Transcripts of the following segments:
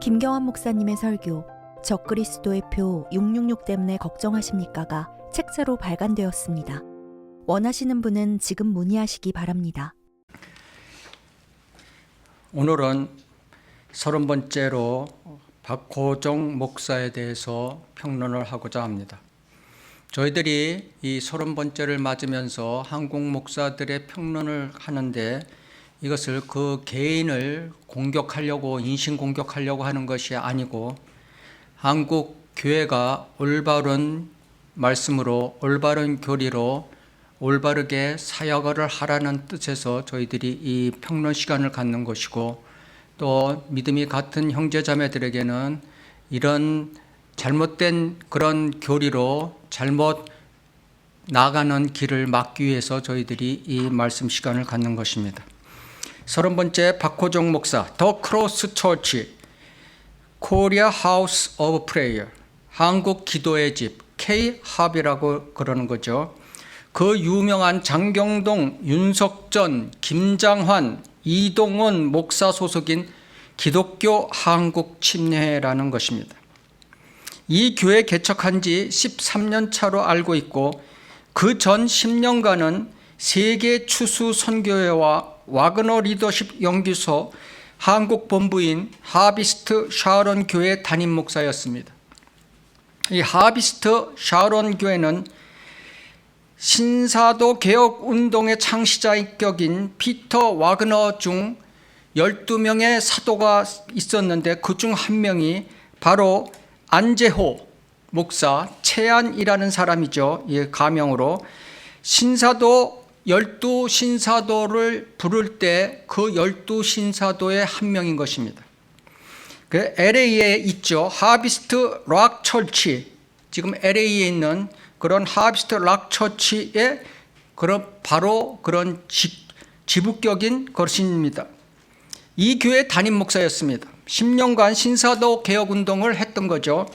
김경환 목사님의 설교 적그리스도의 표 666 때문에 걱정하십니까가 책자로 발간되었습니다. 원하시는 분은 지금 문의하시기 바랍니다. 오늘은 30번째로 박호정 목사에 대해서 평론을 하고자 합니다. 저희들이 이 30번째를 맞으면서 한국 목사들의 평론을 하는데 이것을 그 개인을 공격하려고 인신공격하려고 하는 것이 아니고 한국 교회가 올바른 말씀으로 올바른 교리로 올바르게 사역을 하라는 뜻에서 저희들이 이 평론 시간을 갖는 것이고, 또 믿음이 같은 형제자매들에게는 이런 잘못된 그런 교리로 잘못 나가는 길을 막기 위해서 저희들이 이 말씀 시간을 갖는 것입니다. 30번째 박호정 목사, 더 크로스 처치, 코리아 하우스 오브 프레이어, 한국 기도의 집, K-합이라고 그러는 거죠. 그 유명한 장경동, 윤석전, 김장환, 이동원 목사 소속인 기독교 한국 침례회라는 것입니다. 이 교회 개척한 지 13년 차로 알고 있고, 그 전 10년간은 세계 추수 선교회와 와그너 리더십 연구소 한국 본부인 하비스트 샤론 교회 담임 목사였습니다. 이 하비스트 샤론 교회는 신사도 개혁 운동의 창시자격인 피터 와그너 중 12명의 사도가 있었는데 그 중 한 명이 바로 안제호 목사, 채안이라는 사람이죠. 이 가명으로 신사도 12신사도를 부를 때 그 12신사도의 한 명인 것입니다. 그 LA에 있죠. 하비스트 락 처치, 지금 LA에 있는 그런 하비스트 락 처치의 바로 그런 지부격인 것입니다. 이 교회 담임 목사였습니다. 10년간 신사도 개혁 운동을 했던 거죠.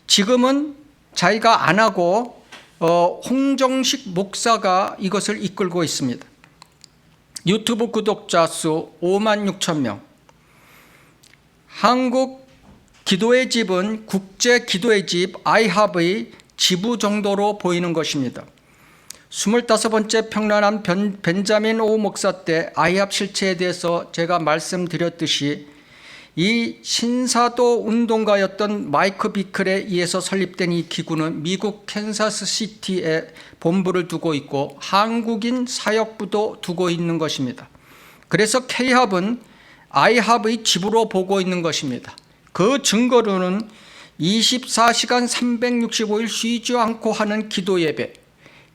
지금은 자기가 안 하고 홍정식 목사가 이것을 이끌고 있습니다. 유튜브 구독자 수 56,000명. 한국 기도의 집은 국제 기도의 집 아이합의 지부 정도로 보이는 것입니다. 25번째 평론한 벤자민 오 목사 때 아이합 실체에 대해서 제가 말씀드렸듯이 이 신사도 운동가였던 마이크 비클에 의해서 설립된 이 기구는 미국 캔사스 시티에 본부를 두고 있고 한국인 사역부도 두고 있는 것입니다. 그래서 K합은 아이합의 집으로 보고 있는 것입니다. 그 증거로는 24시간 365일 쉬지 않고 하는 기도 예배,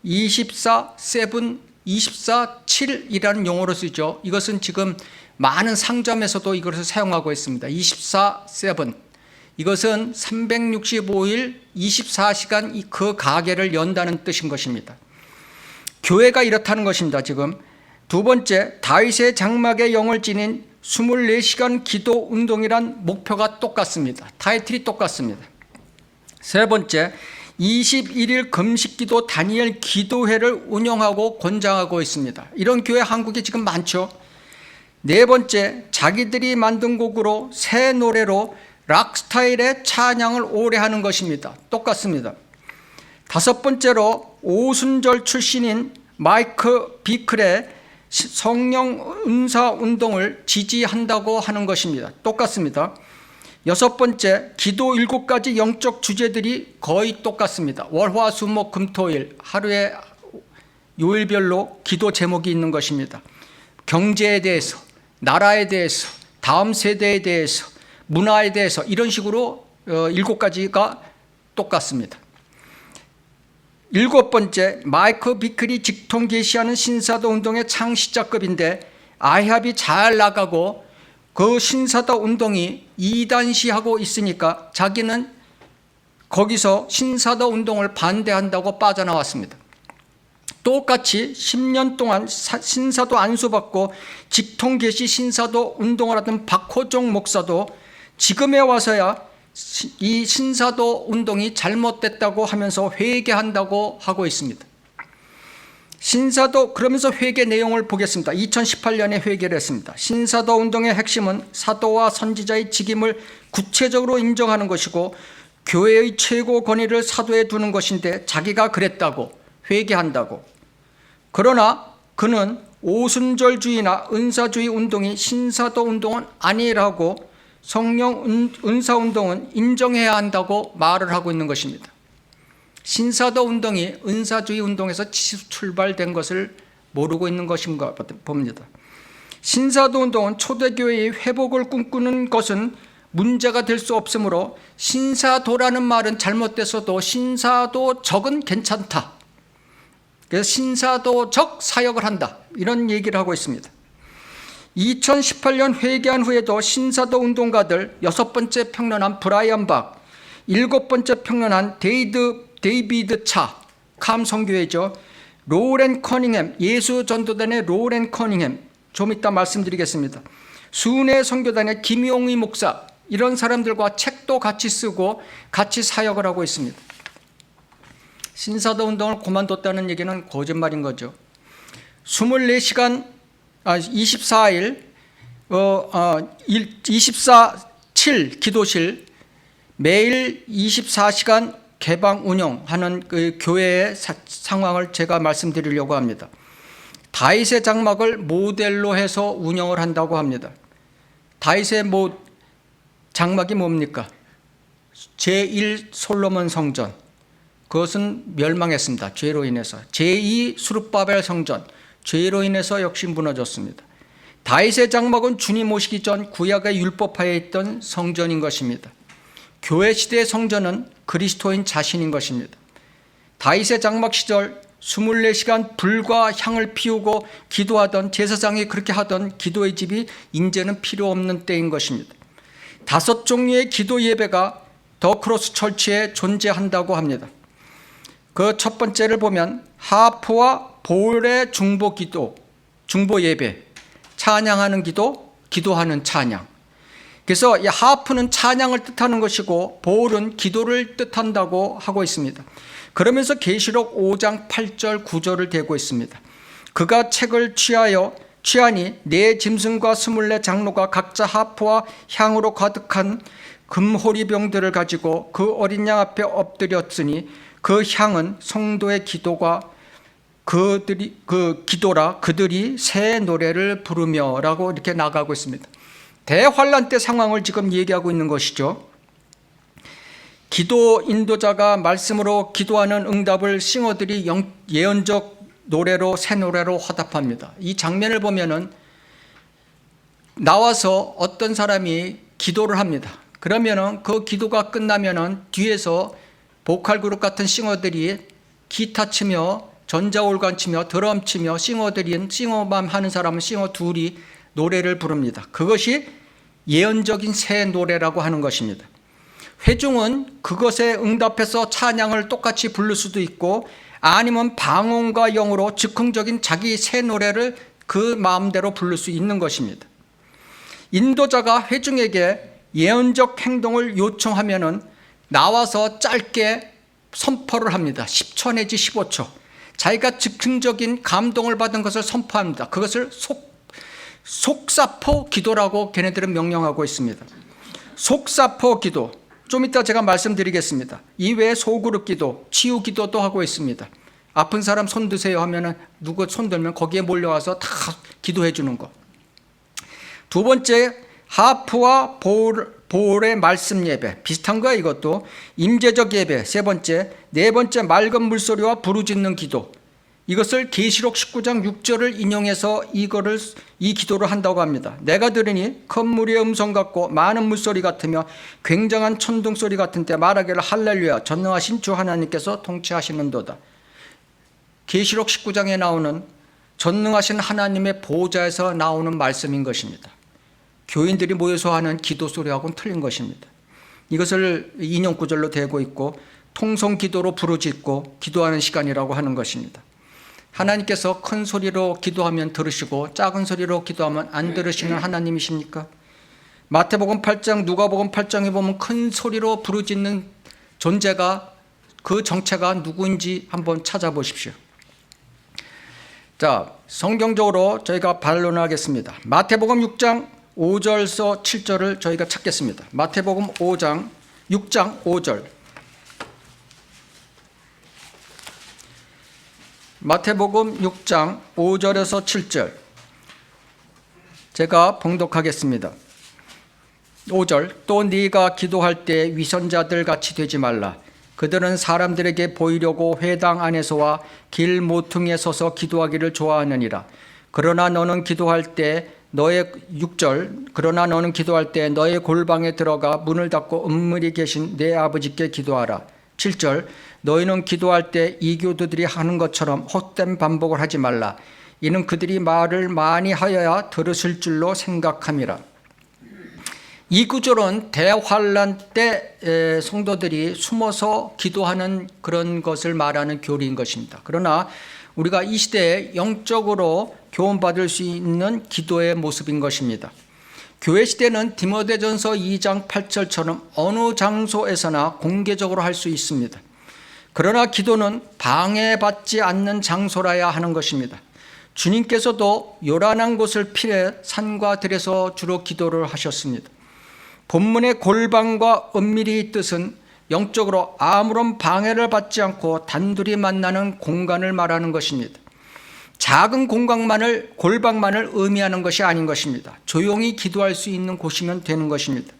24/7, 24/7이라는 용어로 쓰죠. 이것은 지금 많은 상점에서도 이것을 사용하고 있습니다. 24/7. 이것은 365일 24시간 그 가게를 연다는 뜻인 것입니다. 교회가 이렇다는 것입니다. 지금 두 번째, 다윗의 장막에 영을 지닌 24시간 기도 운동이란 목표가 똑같습니다. 타이틀이 똑같습니다. 세 번째, 21일 금식기도 다니엘 기도회를 운영하고 권장하고 있습니다. 이런 교회 한국에 지금 많죠. 네 번째, 자기들이 만든 곡으로 새 노래로 락 스타일의 찬양을 오래 하는 것입니다. 똑같습니다. 다섯 번째로 오순절 출신인 마이크 비클의 성령 은사 운동을 지지한다고 하는 것입니다. 똑같습니다. 여섯 번째, 기도 7가지 영적 주제들이 거의 똑같습니다. 월화수목금토일 하루에 요일별로 기도 제목이 있는 것입니다. 경제에 대해서, 나라에 대해서, 다음 세대에 대해서, 문화에 대해서 이런 식으로 7가지가 똑같습니다. 일곱 번째, 마이크 비클이 직통 계시하는 신사도 운동의 창시자급인데 아이합이 잘 나가고 그 신사도 운동이 이단시하고 있으니까 자기는 거기서 신사도 운동을 반대한다고 빠져나왔습니다. 똑같이 10년 동안 신사도 안수받고 직통 계시 신사도 운동을 하던 박호정 목사도 지금에 와서야 이 신사도 운동이 잘못됐다고 하면서 회개한다고 하고 있습니다. 신사도 그러면서 회개 내용을 보겠습니다. 2018년에 회개를 했습니다. 신사도 운동의 핵심은 사도와 선지자의 직임을 구체적으로 인정하는 것이고 교회의 최고 권위를 사도에 두는 것인데 자기가 그랬다고 회개한다고. 그러나 그는 오순절주의나 은사주의 운동이 신사도 운동은 아니라고 성령 은사 운동은 인정해야 한다고 말을 하고 있는 것입니다. 신사도 운동이 은사주의 운동에서 출발된 것을 모르고 있는 것인가 봅니다. 신사도 운동은 초대교회의 회복을 꿈꾸는 것은 문제가 될 수 없으므로 신사도라는 말은 잘못됐어도 신사도적은 괜찮다. 그래서 신사도적 사역을 한다. 이런 얘기를 하고 있습니다. 2018년 회개한 후에도 신사도 운동가들 6번째 평론한 브라이언 박, 7번째 평론한 데이비드 차, 캄 선교회죠. 로렌 커닝햄, 예수 전도단의 로렌 커닝햄, 좀 이따 말씀드리겠습니다. 순회 선교단의 김용희 목사, 이런 사람들과 책도 같이 쓰고 같이 사역을 하고 있습니다. 신사도 운동을 그만뒀다는 얘기는 거짓말인 거죠. 24시간 24일 24/7 기도실 매일 24시간 개방 운영하는 그 교회의 상황을 제가 말씀드리려고 합니다. 다윗의 장막을 모델로 해서 운영을 한다고 합니다. 다윗의 장막이 뭡니까? 제1 솔로몬 성전, 그것은 멸망했습니다. 죄로 인해서. 제2 수룹바벨 성전, 죄로 인해서 역시 무너졌습니다. 다윗의 장막은 주님 오시기 전 구약의 율법하에 있던 성전인 것입니다. 교회 시대의 성전은 그리스도인 자신인 것입니다. 다윗의 장막 시절 24시간 불과 향을 피우고 기도하던 제사장이 그렇게 하던 기도의 집이 이제는 필요 없는 때인 것입니다. 5종류의 기도 예배가 더 크로스 철치에 존재한다고 합니다. 그 첫 번째를 보면 하프와 볼의 중보 기도, 중보 예배, 찬양하는 기도, 기도하는 찬양. 그래서 이 하프는 찬양을 뜻하는 것이고 볼은 기도를 뜻한다고 하고 있습니다. 그러면서 계시록 5장 8절 9절을 대고 있습니다. 그가 책을 취하니 네 짐승과 24 장로가 각자 하프와 향으로 가득한 금호리병들을 가지고 그 어린 양 앞에 엎드렸으니 그 향은 성도의 기도가 그들이 새 노래를 부르며라고 이렇게 나가고 있습니다. 대환란 때 상황을 지금 얘기하고 있는 것이죠. 기도 인도자가 말씀으로 기도하는 응답을 싱어들이 예언적 노래로 새 노래로 화답합니다. 이 장면을 보면은 나와서 어떤 사람이 기도를 합니다. 그러면은 그 기도가 끝나면은 뒤에서 보컬 그룹 같은 싱어들이 기타 치며 전자올간 치며 드럼 치며 싱어만 하는 사람은 싱어 둘이 노래를 부릅니다. 그것이 예언적인 새 노래라고 하는 것입니다. 회중은 그것에 응답해서 찬양을 똑같이 부를 수도 있고 아니면 방언과 영으로 즉흥적인 자기 새 노래를 그 마음대로 부를 수 있는 것입니다. 인도자가 회중에게 예언적 행동을 요청하면은 나와서 짧게 선포를 합니다. 10초 내지 15초. 자기가 즉흥적인 감동을 받은 것을 선포합니다. 그것을 속사포 기도라고 걔네들은 명령하고 있습니다. 속사포 기도. 좀 이따 제가 말씀드리겠습니다. 이외에 소그룹 기도, 치유 기도도 하고 있습니다. 아픈 사람 손 드세요 하면은 누구 손 들면 거기에 몰려와서 다 기도해 주는 것. 두 번째, 하프와 볼의 말씀 예배. 비슷한 거야 이것도. 임재적 예배. 세 번째. 네 번째, 맑은 물소리와 부르짖는 기도. 이것을 계시록 19장 6절을 인용해서 이 기도를 한다고 합니다. 내가 들으니 큰 무리의 음성 같고 많은 물소리 같으며 굉장한 천둥 소리 같은 때 말하기를 할렐루야 전능하신 주 하나님께서 통치하시는도다. 계시록 19장에 나오는 전능하신 하나님의 보호자에서 나오는 말씀인 것입니다. 교인들이 모여서 하는 기도 소리하고는 틀린 것입니다. 이것을 인용 구절로 대고 있고 통성 기도로 부르짖고 기도하는 시간이라고 하는 것입니다. 하나님께서 큰 소리로 기도하면 들으시고 작은 소리로 기도하면 안 들으시는 하나님이십니까? 마태복음 8장, 누가복음 8장에 보면 큰 소리로 부르짖는 존재가 그 정체가 누구인지 한번 찾아보십시오. 자, 성경적으로 저희가 반론하겠습니다. 마태복음 6장 5절에서 7절을 저희가 찾겠습니다. 마태복음 6장 5절. 마태복음 6장 5절에서 7절. 제가 봉독하겠습니다. 5절. 또 네가 기도할 때 위선자들 같이 되지 말라. 그들은 사람들에게 보이려고 회당 안에서와 길 모퉁이에 서서 기도하기를 좋아하느니라. 그러나 너는 기도할 때 너의 6절. 그러나 너는 기도할 때 너의 골방에 들어가 문을 닫고 은밀히 계신 내 아버지께 기도하라. 7절. 너희는 기도할 때 이교도들이 하는 것처럼 헛된 반복을 하지 말라. 이는 그들이 말을 많이 하여야 들으실 줄로 생각함이라. 이 구절은 대환란 때 성도들이 숨어서 기도하는 그런 것을 말하는 교리인 것입니다. 그러나 우리가 이 시대에 영적으로 교훈받을 수 있는 기도의 모습인 것입니다. 교회 시대는 디모데전서 2장 8절처럼 어느 장소에서나 공개적으로 할 수 있습니다. 그러나 기도는 방해받지 않는 장소라야 하는 것입니다. 주님께서도 요란한 곳을 피해 산과 들에서 주로 기도를 하셨습니다. 본문의 골방과 은밀히 뜻은 영적으로 아무런 방해를 받지 않고 단둘이 만나는 공간을 말하는 것입니다. 작은 골방만을 의미하는 것이 아닌 것입니다. 조용히 기도할 수 있는 곳이면 되는 것입니다.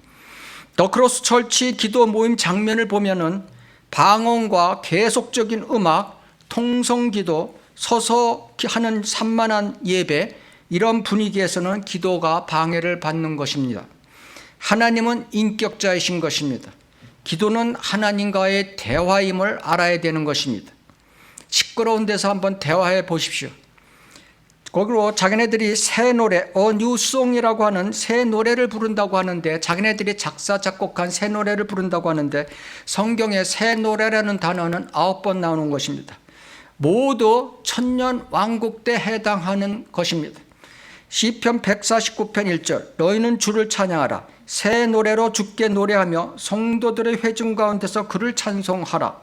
더 크로스 철치 기도 모임 장면을 보면은 방언과 계속적인 음악, 통성기도, 서서 하는 산만한 예배, 이런 분위기에서는 기도가 방해를 받는 것입니다. 하나님은 인격자이신 것입니다. 기도는 하나님과의 대화임을 알아야 되는 것입니다. 시끄러운 데서 한번 대화해 보십시오. 거기로 자기네들이 새 노래, 뉴송이라고 하는 새 노래를 부른다고 하는데, 자기네들이 작사 작곡한 새 노래를 부른다고 하는데, 성경에 새 노래라는 단어는 9번 나오는 것입니다. 모두 천년 왕국 때 해당하는 것입니다. 시편 149편 1절. 너희는 주를 찬양하라. 새 노래로 주께 노래하며 성도들의 회중 가운데서 그를 찬송하라.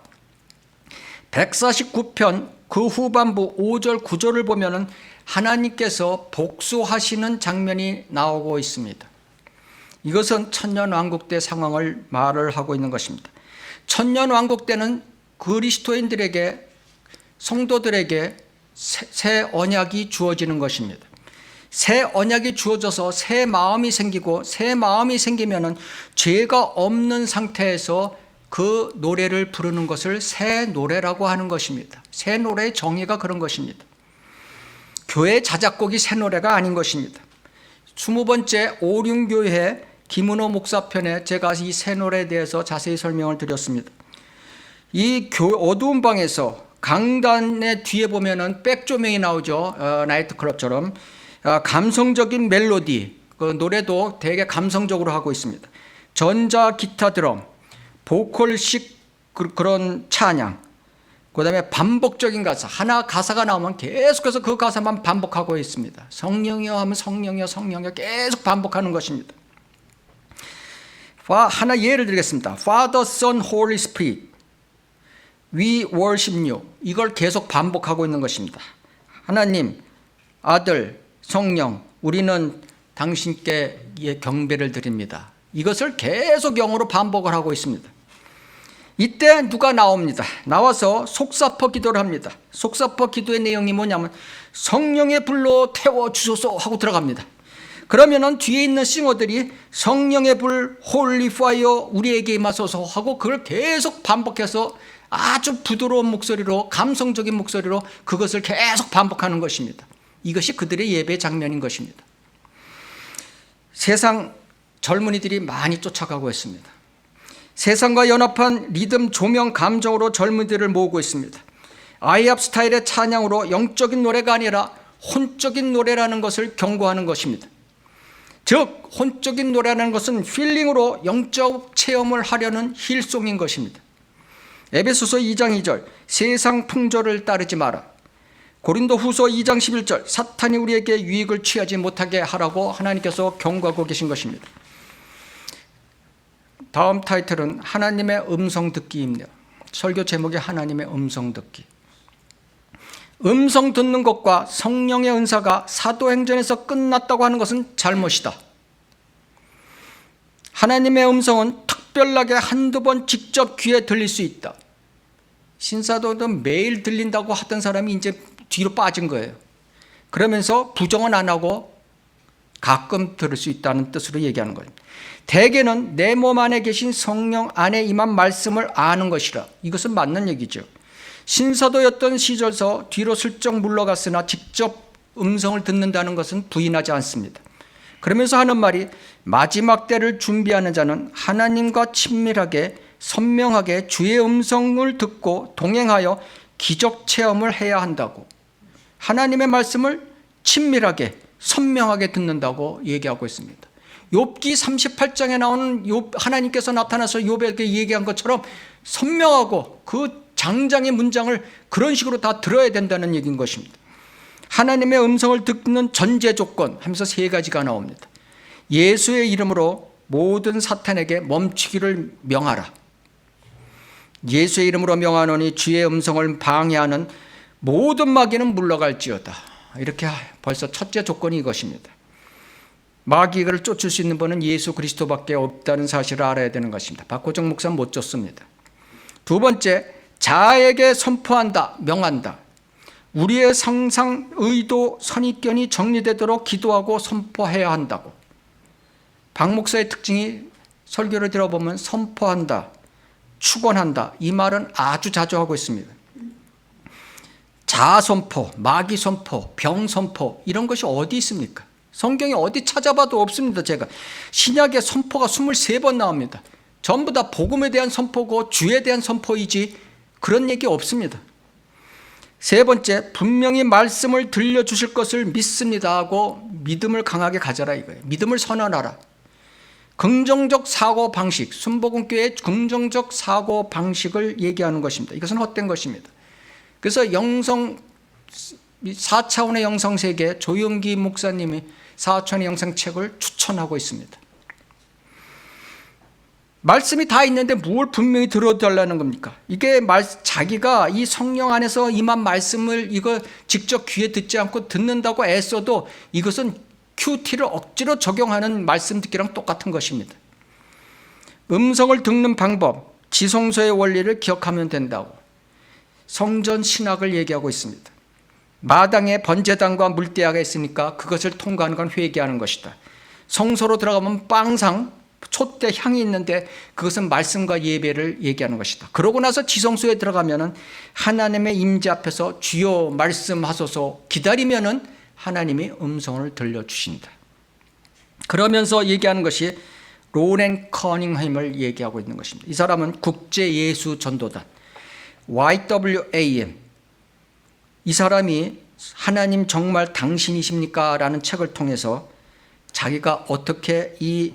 149편 그 후반부 5절 9절을 보면은 하나님께서 복수하시는 장면이 나오고 있습니다. 이것은 천년왕국 때 상황을 말을 하고 있는 것입니다. 천년왕국 때는 그리스도인들에게, 성도들에게 새 언약이 주어지는 것입니다. 새 언약이 주어져서 새 마음이 생기고, 새 마음이 생기면은 죄가 없는 상태에서 그 노래를 부르는 것을 새 노래라고 하는 것입니다. 새 노래의 정의가 그런 것입니다. 교회 자작곡이 새 노래가 아닌 것입니다. 20번째 오륜교회 김은호 목사편에 제가 이 새 노래에 대해서 자세히 설명을 드렸습니다. 이 어두운 방에서 강단의 뒤에 보면은 백조명이 나오죠. 나이트클럽처럼. 감성적인 멜로디, 그 노래도 되게 감성적으로 하고 있습니다. 전자 기타 드럼, 보컬식 그런 찬양, 그 다음에 반복적인 가사, 하나 가사가 나오면 계속해서 그 가사만 반복하고 있습니다. 성령이여 하면 성령이여 성령이여 계속 반복하는 것입니다. 하나 예를 들겠습니다. Father, Son, Holy Spirit, We worship you. 이걸 계속 반복하고 있는 것입니다. 하나님, 아들, 성령, 우리는 당신께 경배를 드립니다. 이것을 계속 영어로 반복을 하고 있습니다. 이때 누가 나옵니다. 나와서 속사포 기도를 합니다. 속사포 기도의 내용이 뭐냐면 성령의 불로 태워주소서 하고 들어갑니다. 그러면은 뒤에 있는 싱어들이 성령의 불, 홀리 파이어 우리에게 임하소서 하고 그걸 계속 반복해서 아주 부드러운 목소리로, 감성적인 목소리로 그것을 계속 반복하는 것입니다. 이것이 그들의 예배 장면인 것입니다. 세상 젊은이들이 많이 쫓아가고 있습니다. 세상과 연합한 리듬, 조명, 감정으로 젊은이들을 모으고 있습니다. 아이합 스타일의 찬양으로 영적인 노래가 아니라 혼적인 노래라는 것을 경고하는 것입니다. 즉 혼적인 노래라는 것은 힐링으로 영적 체험을 하려는 힐송인 것입니다. 에베소서 2장 2절 세상 풍조를 따르지 마라. 고린도후서 2장 11절 사탄이 우리에게 유익을 취하지 못하게 하라고 하나님께서 경고하고 계신 것입니다. 다음 타이틀은 하나님의 음성 듣기입니다. 설교 제목이 하나님의 음성 듣기. 음성 듣는 것과 성령의 은사가 사도행전에서 끝났다고 하는 것은 잘못이다. 하나님의 음성은 특별하게 한두 번 직접 귀에 들릴 수 있다. 신사도는 매일 들린다고 하던 사람이 이제 뒤로 빠진 거예요. 그러면서 부정은 안 하고 가끔 들을 수 있다는 뜻으로 얘기하는 거예요. 대개는 내 몸 안에 계신 성령 안에 임한 말씀을 아는 것이라. 이것은 맞는 얘기죠. 신사도였던 시절서 뒤로 슬쩍 물러갔으나 직접 음성을 듣는다는 것은 부인하지 않습니다. 그러면서 하는 말이 마지막 때를 준비하는 자는 하나님과 친밀하게 선명하게 주의 음성을 듣고 동행하여 기적 체험을 해야 한다고. 하나님의 말씀을 친밀하게 선명하게 듣는다고 얘기하고 있습니다. 욥기 38장에 나오는 하나님께서 나타나서 욥에게 얘기한 것처럼 선명하고 그 장장의 문장을 그런 식으로 다 들어야 된다는 얘기인 것입니다. 하나님의 음성을 듣는 전제 조건 하면서 3가지가 나옵니다. 예수의 이름으로 모든 사탄에게 멈추기를 명하라. 예수의 이름으로 명하노니 주의 음성을 방해하는 모든 마귀는 물러갈지어다. 이렇게 벌써 첫째 조건이 이것입니다. 마귀를 쫓을 수 있는 분은 예수 그리스도밖에 없다는 사실을 알아야 되는 것입니다. 박호정 목사는 못 쫓습니다. 두 번째, 자아에게 선포한다, 명한다. 우리의 상상, 의도, 선입견이 정리되도록 기도하고 선포해야 한다고. 박 목사의 특징이 설교를 들어보면 선포한다, 축원한다. 이 말은 아주 자주 하고 있습니다. 자아 선포, 마귀 선포, 병 선포 이런 것이 어디 있습니까? 성경에 어디 찾아봐도 없습니다. 제가 신약의 선포가 23번 나옵니다. 전부 다 복음에 대한 선포고 주에 대한 선포이지 그런 얘기 없습니다. 세 번째, 분명히 말씀을 들려주실 것을 믿습니다 하고 믿음을 강하게 가져라 이거예요. 믿음을 선언하라. 긍정적 사고방식, 순복음교회의 긍정적 사고방식을 얘기하는 것입니다. 이것은 헛된 것입니다. 그래서 4차원의 영성세계 조영기 목사님이 4차원의 영성책을 추천하고 있습니다. 말씀이 다 있는데 뭘 분명히 들어달라는 겁니까? 이게 자기가 이 성령 안에서 임한 말씀을 이거 직접 귀에 듣지 않고 듣는다고 애써도 이것은 큐티를 억지로 적용하는 말씀 듣기랑 똑같은 것입니다. 음성을 듣는 방법, 지성소의 원리를 기억하면 된다고 성전 신학을 얘기하고 있습니다. 마당에 번제단과 물대야가 있으니까 그것을 통과하는 건 회개하는 것이다. 성소로 들어가면 빵상, 촛대 향이 있는데 그것은 말씀과 예배를 얘기하는 것이다. 그러고 나서 지성소에 들어가면은 하나님의 임재 앞에서 주여 말씀하소서 기다리면은 하나님이 음성을 들려주신다. 그러면서 얘기하는 것이 로렌 커닝햄을 얘기하고 있는 것입니다. 이 사람은 국제예수 전도단 YWAM, 이 사람이 하나님 정말 당신이십니까? 라는 책을 통해서 자기가 어떻게 이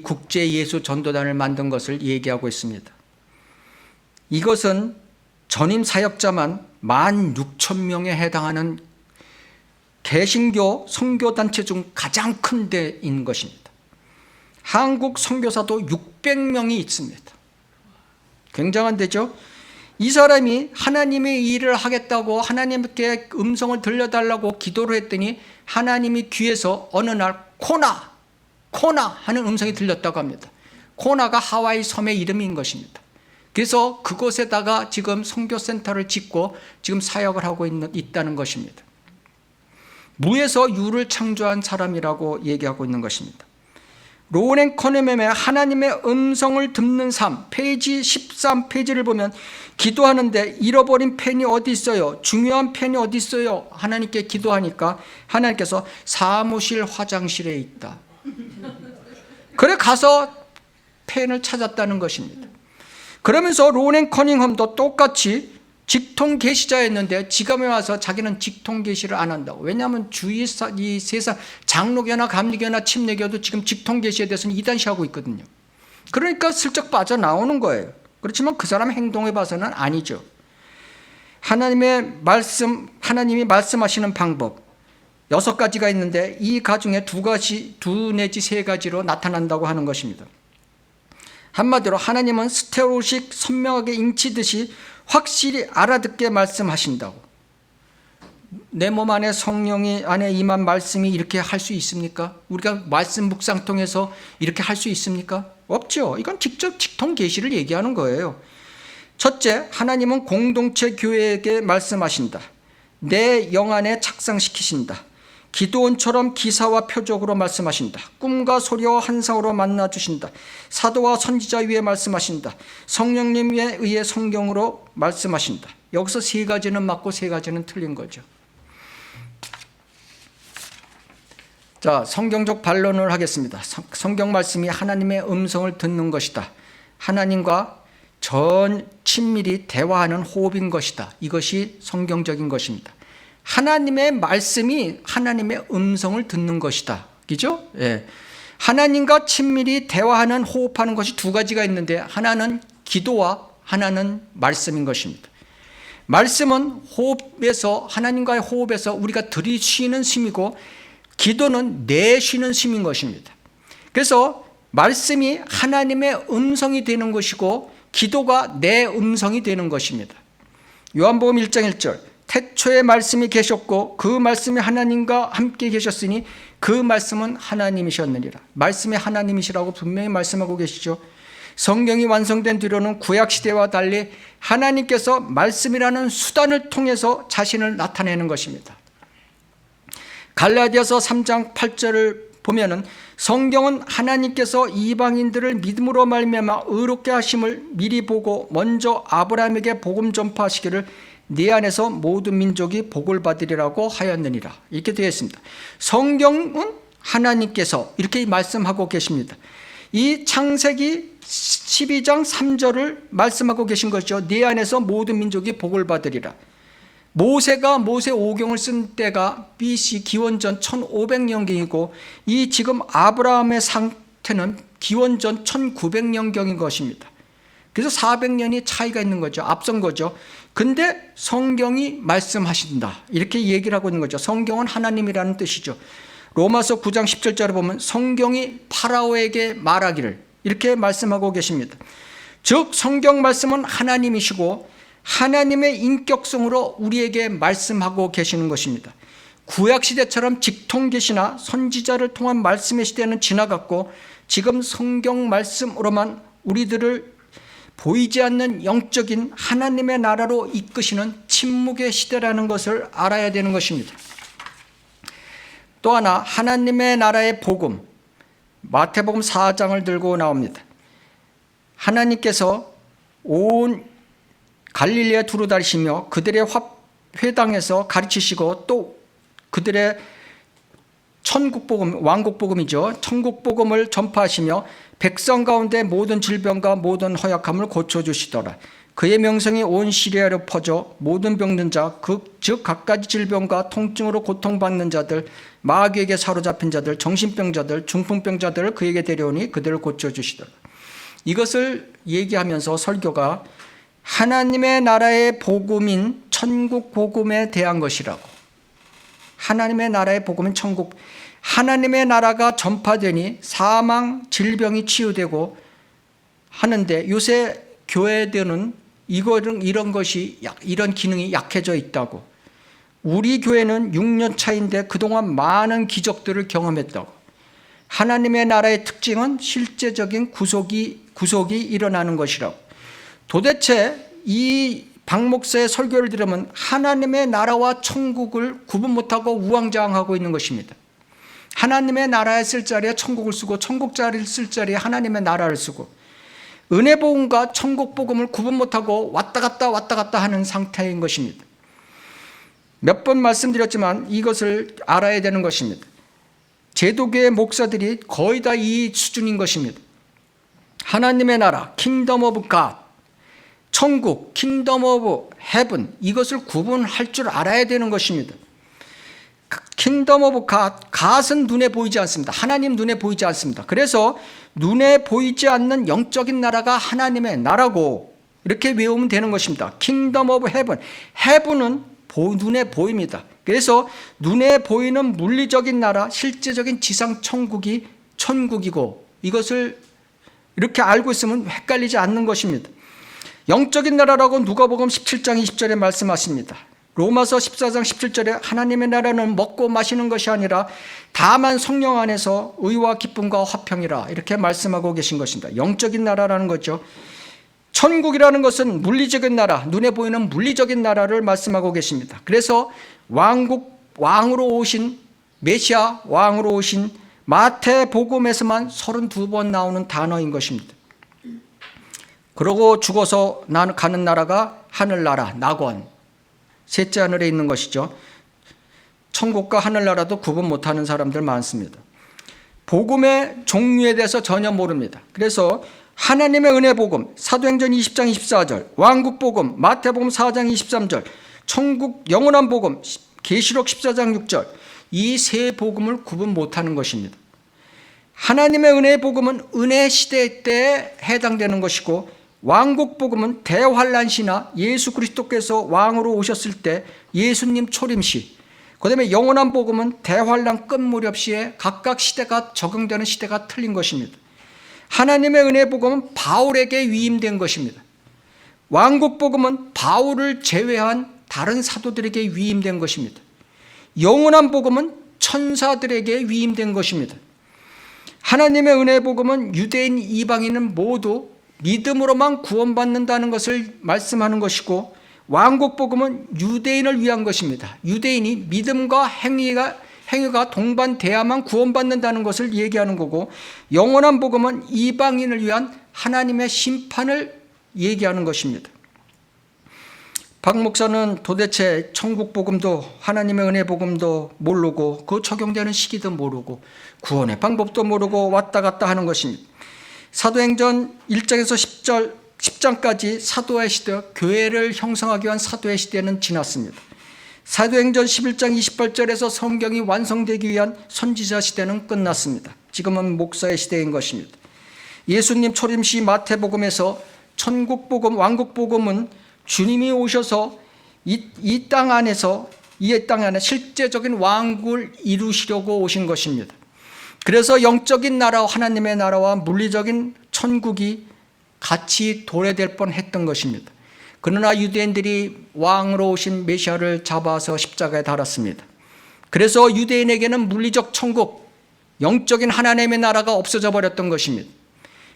국제예수 전도단을 만든 것을 얘기하고 있습니다. 이것은 전임 사역자만 16,000명에 해당하는 개신교 선교단체 중 가장 큰 데인 것입니다. 한국 선교사도 600명이 있습니다. 굉장한 데죠. 이 사람이 하나님의 일을 하겠다고 하나님께 음성을 들려달라고 기도를 했더니 하나님이 귀에서 어느 날 코나 하는 음성이 들렸다고 합니다. 코나가 하와이 섬의 이름인 것입니다. 그래서 그곳에다가 지금 선교센터를 짓고 지금 사역을 하고 있다는 것입니다. 무에서 유를 창조한 사람이라고 얘기하고 있는 것입니다. 로렌 커닝햄의 하나님의 음성을 듣는 삶, 페이지 13페이지를 보면 기도하는데 잃어버린 펜이 어디 있어요? 중요한 펜이 어디 있어요? 하나님께 기도하니까 하나님께서 사무실 화장실에 있다. 그래 가서 펜을 찾았다는 것입니다. 그러면서 로렌 커닝햄도 똑같이 직통 계시자였는데 지금에 와서 자기는 직통 계시를 안 한다고. 왜냐하면 주위 이 세상 장로교나 감리교나 침례교도 지금 직통 계시에 대해서는 이단시하고 있거든요. 그러니까 슬쩍 빠져나오는 거예요. 그렇지만 그 사람 행동해 봐서는 아니죠. 하나님의 말씀, 하나님이 말씀하시는 방법 6가지가 있는데 이 가중에 2 내지 3가지로 나타난다고 하는 것입니다. 한마디로 하나님은 스테로식 선명하게 인치듯이 확실히 알아듣게 말씀하신다고. 내 몸 안에 성령이 안에 임한 말씀이 이렇게 할 수 있습니까? 우리가 말씀 묵상 통해서 이렇게 할 수 있습니까? 없죠. 이건 직접 직통 계시를 얘기하는 거예요. 첫째, 하나님은 공동체 교회에게 말씀하신다. 내 영 안에 착상시키신다. 기도원처럼 기사와 표적으로 말씀하신다. 꿈과 소리와 환상으로 만나주신다. 사도와 선지자 위에 말씀하신다. 성령님에 의해 성경으로 말씀하신다. 여기서 세 가지는 맞고 세 가지는 틀린 거죠. 자, 성경적 반론을 하겠습니다. 성경 말씀이 하나님의 음성을 듣는 것이다. 하나님과 전 친밀히 대화하는 호흡인 것이다. 이것이 성경적인 것입니다. 하나님의 말씀이 하나님의 음성을 듣는 것이다. 그죠? 예. 하나님과 친밀히 대화하는 호흡하는 것이 두 가지가 있는데 하나는 기도와 하나는 말씀인 것입니다. 말씀은 호흡에서 하나님과의 호흡에서 우리가 들이쉬는 쉼이고 기도는 내쉬는 쉼인 것입니다. 그래서 말씀이 하나님의 음성이 되는 것이고 기도가 내 음성이 되는 것입니다. 요한복음 1장 1절 태초에 말씀이 계셨고 그 말씀이 하나님과 함께 계셨으니 그 말씀은 하나님이셨느니라. 말씀이 하나님이시라고 분명히 말씀하고 계시죠. 성경이 완성된 뒤로는 구약시대와 달리 하나님께서 말씀이라는 수단을 통해서 자신을 나타내는 것입니다. 갈라디아서 3장 8절을 보면은 성경은 하나님께서 이방인들을 믿음으로 말미암아 의롭게 하심을 미리 보고 먼저 아브라함에게 복음 전파하시기를 네 안에서 모든 민족이 복을 받으리라고 하였느니라. 이렇게 되어 있습니다. 성경은 하나님께서 이렇게 말씀하고 계십니다. 이 창세기 12장 3절을 말씀하고 계신 것이죠. 네 안에서 모든 민족이 복을 받으리라. 모세가 모세 오경을 쓴 때가 BC 기원전 1500년경이고 이 지금 아브라함의 상태는 기원전 1900년경인 것입니다. 그래서 400년이 차이가 있는 거죠. 앞선 거죠. 근데 성경이 말씀하신다. 이렇게 얘기를 하고 있는 거죠. 성경은 하나님이라는 뜻이죠. 로마서 9장 17절에 보면 성경이 파라오에게 말하기를 이렇게 말씀하고 계십니다. 즉 성경 말씀은 하나님이시고 하나님의 인격성으로 우리에게 말씀하고 계시는 것입니다. 구약시대처럼 직통계시나 선지자를 통한 말씀의 시대는 지나갔고 지금 성경 말씀으로만 우리들을 보이지 않는 영적인 하나님의 나라로 이끄시는 침묵의 시대라는 것을 알아야 되는 것입니다. 또 하나 하나님의 나라의 복음 마태복음 4장을 들고 나옵니다. 하나님께서 온 갈릴리에 두루 다니시며 그들의 회당에서 가르치시고 또 그들의 천국복음, 왕국복음이죠. 천국복음을 전파하시며 백성 가운데 모든 질병과 모든 허약함을 고쳐주시더라. 그의 명성이 온 시리아로 퍼져 모든 병든 자, 즉 갖가지 질병과 통증으로 고통받는 자들, 마귀에게 사로잡힌 자들, 정신병자들, 중풍병자들을 그에게 데려오니 그들을 고쳐주시더라. 이것을 얘기하면서 설교가 하나님의 나라의 복음인 천국 복음에 대한 것이라고. 하나님의 나라의 복음인 천국, 하나님의 나라가 전파되니 사망, 질병이 치유되고 하는데 요새 교회들은 이런 것이 이런 기능이 약해져 있다고. 우리 교회는 6년 차인데 그동안 많은 기적들을 경험했다고. 하나님의 나라의 특징은 실제적인 구속이 일어나는 것이라고. 도대체 이 박 목사의 설교를 들으면 하나님의 나라와 천국을 구분 못하고 우왕좌왕하고 있는 것입니다. 하나님의 나라에 쓸 자리에 천국을 쓰고 천국 자리를 쓸 자리에 하나님의 나라를 쓰고 은혜 복음과 천국 복음을 구분 못하고 왔다 갔다 하는 상태인 것입니다. 몇 번 말씀드렸지만 이것을 알아야 되는 것입니다. 제도교의 목사들이 거의 다 이 수준인 것입니다. 하나님의 나라, 킹덤 오브 갓, 천국, 킹덤 오브 헤븐, 이것을 구분할 줄 알아야 되는 것입니다. 킹덤 오브 갓은 눈에 보이지 않습니다. 하나님 눈에 보이지 않습니다. 그래서 눈에 보이지 않는 영적인 나라가 하나님의 나라고 이렇게 외우면 되는 것입니다. 킹덤 오브 헤븐, 헤븐은 눈에 보입니다. 그래서 눈에 보이는 물리적인 나라, 실제적인 지상 천국이 천국이고 이것을 이렇게 알고 있으면 헷갈리지 않는 것입니다. 영적인 나라라고 누가복음 17장 20절에 말씀하십니다. 로마서 14장 17절에 하나님의 나라는 먹고 마시는 것이 아니라 다만 성령 안에서 의와 기쁨과 화평이라 이렇게 말씀하고 계신 것입니다. 영적인 나라라는 거죠. 천국이라는 것은 물리적인 나라, 눈에 보이는 물리적인 나라를 말씀하고 계십니다. 그래서 왕으로 오신 메시아, 왕으로 오신 마태복음에서만 32번 나오는 단어인 것입니다. 그러고 죽어서 가는 나라가 하늘나라, 낙원, 셋째 하늘에 있는 것이죠. 천국과 하늘나라도 구분 못하는 사람들 많습니다. 복음의 종류에 대해서 전혀 모릅니다. 그래서 하나님의 은혜 복음, 사도행전 20장 24절, 왕국 복음, 마태복음 4장 23절, 천국 영원한 복음, 계시록 14장 6절, 이 세 복음을 구분 못하는 것입니다. 하나님의 은혜 복음은 은혜 시대 때에 해당되는 것이고, 왕국 복음은 대환란 시나 예수 그리스도께서 왕으로 오셨을 때 예수님 초림시, 그 다음에 영원한 복음은 대환란 끝 무렵 시에 각각 시대가 적용되는 시대가 틀린 것입니다. 하나님의 은혜 복음은 바울에게 위임된 것입니다. 왕국 복음은 바울을 제외한 다른 사도들에게 위임된 것입니다. 영원한 복음은 천사들에게 위임된 것입니다. 하나님의 은혜 복음은 유대인 이방인은 모두 믿음으로만 구원받는다는 것을 말씀하는 것이고, 왕국 복음은 유대인을 위한 것입니다. 유대인이 믿음과 행위가 동반돼야만 구원받는다는 것을 얘기하는 거고, 영원한 복음은 이방인을 위한 하나님의 심판을 얘기하는 것입니다. 박 목사는 도대체 천국 복음도 하나님의 은혜 복음도 모르고 그 적용되는 시기도 모르고 구원의 방법도 모르고 왔다 갔다 하는 것입니다. 사도행전 1장에서 10장까지 사도의 시대, 교회를 형성하기 위한 사도의 시대는 지났습니다. 사도행전 11장 28절에서 성경이 완성되기 위한 선지자 시대는 끝났습니다. 지금은 목사의 시대인 것입니다. 예수님 초림시 마태복음에서 천국 복음, 왕국 복음은 주님이 오셔서 이 땅 안에 실제적인 왕국을 이루시려고 오신 것입니다. 그래서 영적인 나라와 하나님의 나라와 물리적인 천국이 같이 도래될 뻔했던 것입니다. 그러나 유대인들이 왕으로 오신 메시아를 잡아서 십자가에 달았습니다. 그래서 유대인에게는 물리적 천국, 영적인 하나님의 나라가 없어져 버렸던 것입니다.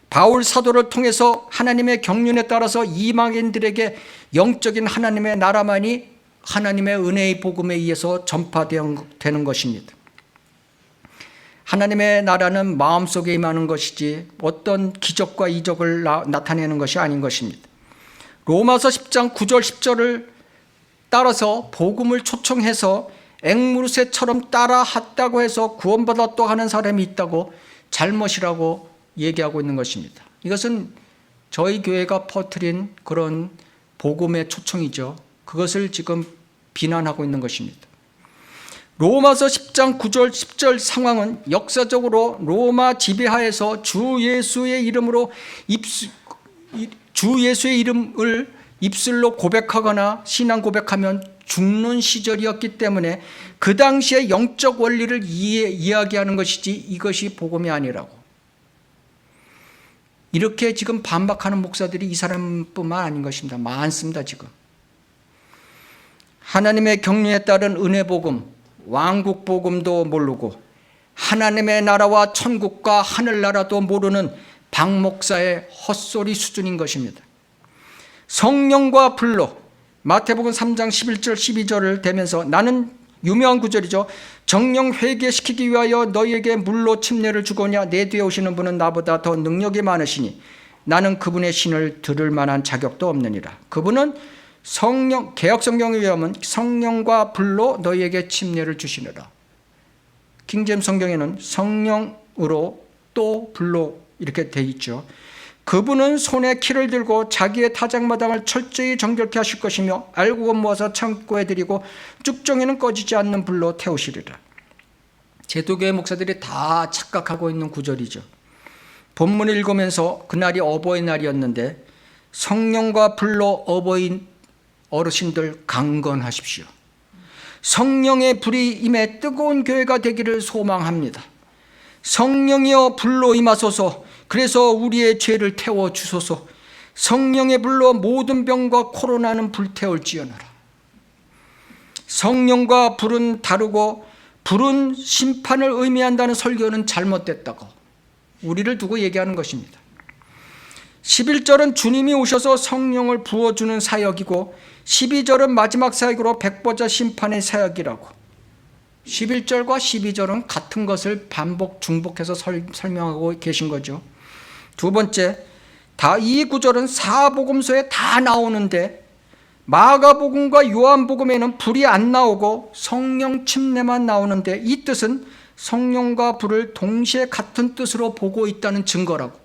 바울 사도를 통해서 하나님의 경륜에 따라서 이방인들에게 영적인 하나님의 나라만이 하나님의 은혜의 복음에 의해서 전파되는 것입니다. 하나님의 나라는 마음속에 임하는 것이지 어떤 기적과 이적을 나타내는 것이 아닌 것입니다. 로마서 10장 9절 10절을 따라서 복음을 초청해서 앵무새처럼 따라했다고 해서 구원받았다고 하는 사람이 있다고 잘못이라고 얘기하고 있는 것입니다. 이것은 저희 교회가 퍼뜨린 그런 복음의 초청이죠. 그것을 지금 비난하고 있는 것입니다. 로마서 10장 9절 10절 상황은 역사적으로 로마 지배하에서 주 예수의 이름을 입술로 고백하거나 신앙 고백하면 죽는 시절이었기 때문에 그 당시에 영적 원리를 이야기하는 것이지 이것이 복음이 아니라고. 이렇게 지금 반박하는 목사들이 이 사람뿐만 아닌 것입니다. 많습니다. 지금 하나님의 경륜에 따른 은혜 복음, 왕국 복음도 모르고 하나님의 나라와 천국과 하늘나라도 모르는 박 목사의 헛소리 수준인 것입니다. 성령과 불로, 마태복음 3장 11절 12절을 대면서, 나는 유명한 구절이죠. 정령 회개시키기 위하여 너희에게 물로 침례를 주거냐, 내 뒤에 오시는 분은 나보다 더 능력이 많으시니 나는 그분의 신을 들을 만한 자격도 없느니라. 그분은 성령, 개역성경에 의하면 성령과 불로 너희에게 침례를 주시느라. 킹제임스 성경에는 성령으로 또 불로 이렇게 돼 있죠. 그분은 손에 키를 들고 자기의 타작마당을 철저히 정결케 하실 것이며 알곡은 모아서 창고에 드리고 쭉정이는 꺼지지 않는 불로 태우시리라. 제도교회 목사들이 다 착각하고 있는 구절이죠. 본문을 읽으면서 그날이 어버이날이었는데 성령과 불로 어르신들 강건하십시오. 성령의 불이 임해 뜨거운 교회가 되기를 소망합니다. 성령이여 불로 임하소서. 그래서 우리의 죄를 태워 주소서. 성령의 불로 모든 병과 코로나는 불태울지어나라. 성령과 불은 다르고 불은 심판을 의미한다는 설교는 잘못됐다고 우리를 두고 얘기하는 것입니다. 11절은 주님이 오셔서 성령을 부어주는 사역이고 12절은 마지막 사역으로 백보자 심판의 사역이라고 11절과 12절은 같은 것을 반복 중복해서 설명하고 계신 거죠. 두 번째, 이 구절은 사복음서에 다 나오는데 마가복음과 요한복음에는 불이 안 나오고 성령 침례만 나오는데 이 뜻은 성령과 불을 동시에 같은 뜻으로 보고 있다는 증거라고.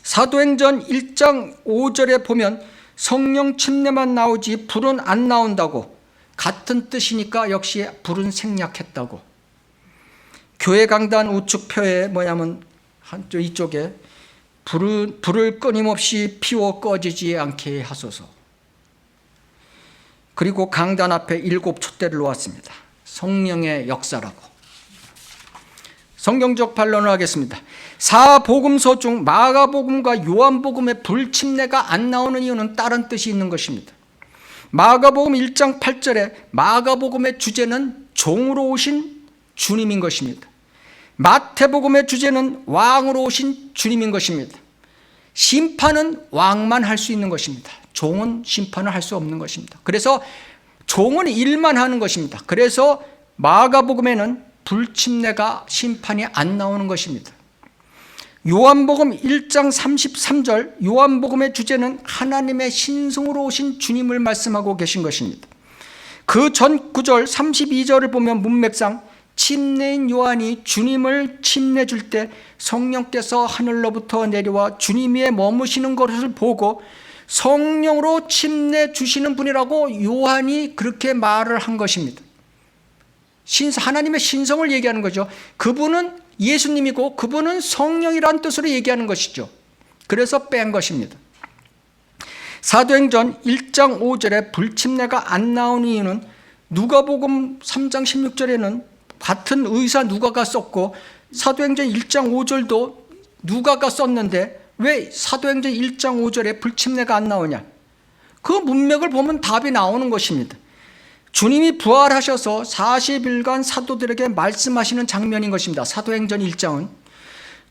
사도행전 1장 5절에 보면 성령 침례만 나오지 불은 안 나온다고, 같은 뜻이니까 역시 불은 생략했다고. 교회 강단 우측표에 뭐냐면 이쪽에 불을 끊임없이 피워 꺼지지 않게 하소서. 그리고 강단 앞에 7 촛대를 놓았습니다. 성령의 역사라고. 성경적 반론을 하겠습니다. 사복음서 중 마가복음과 요한복음의 불침례가 안 나오는 이유는 다른 뜻이 있는 것입니다. 마가복음 1장 8절에 마가복음의 주제는 종으로 오신 주님인 것입니다. 마태복음의 주제는 왕으로 오신 주님인 것입니다. 심판은 왕만 할 수 있는 것입니다. 종은 심판을 할 수 없는 것입니다. 그래서 종은 일만 하는 것입니다. 그래서 마가복음에는 불침례가 심판이 안 나오는 것입니다. 요한복음 1장 33절 요한복음의 주제는 하나님의 신성으로 오신 주님을 말씀하고 계신 것입니다. 그 전 구절 32절을 보면 문맥상 침례인 요한이 주님을 침례 줄 때 성령께서 하늘로부터 내려와 주님 위에 머무시는 것을 보고 성령으로 침례 주시는 분이라고 요한이 그렇게 말을 한 것입니다. 하나님의 신성을 얘기하는 거죠. 그분은 예수님이고 그분은 성령이라는 뜻으로 얘기하는 것이죠. 그래서 뺀 것입니다. 사도행전 1장 5절에 불침례가 안 나오는 이유는 누가복음 3장 16절에는 같은 의사 누가가 썼고 사도행전 1장 5절도 누가가 썼는데 왜 사도행전 1장 5절에 불침례가 안 나오냐? 그 문맥을 보면 답이 나오는 것입니다. 주님이 부활하셔서 40일간 사도들에게 말씀하시는 장면인 것입니다. 사도행전 1장은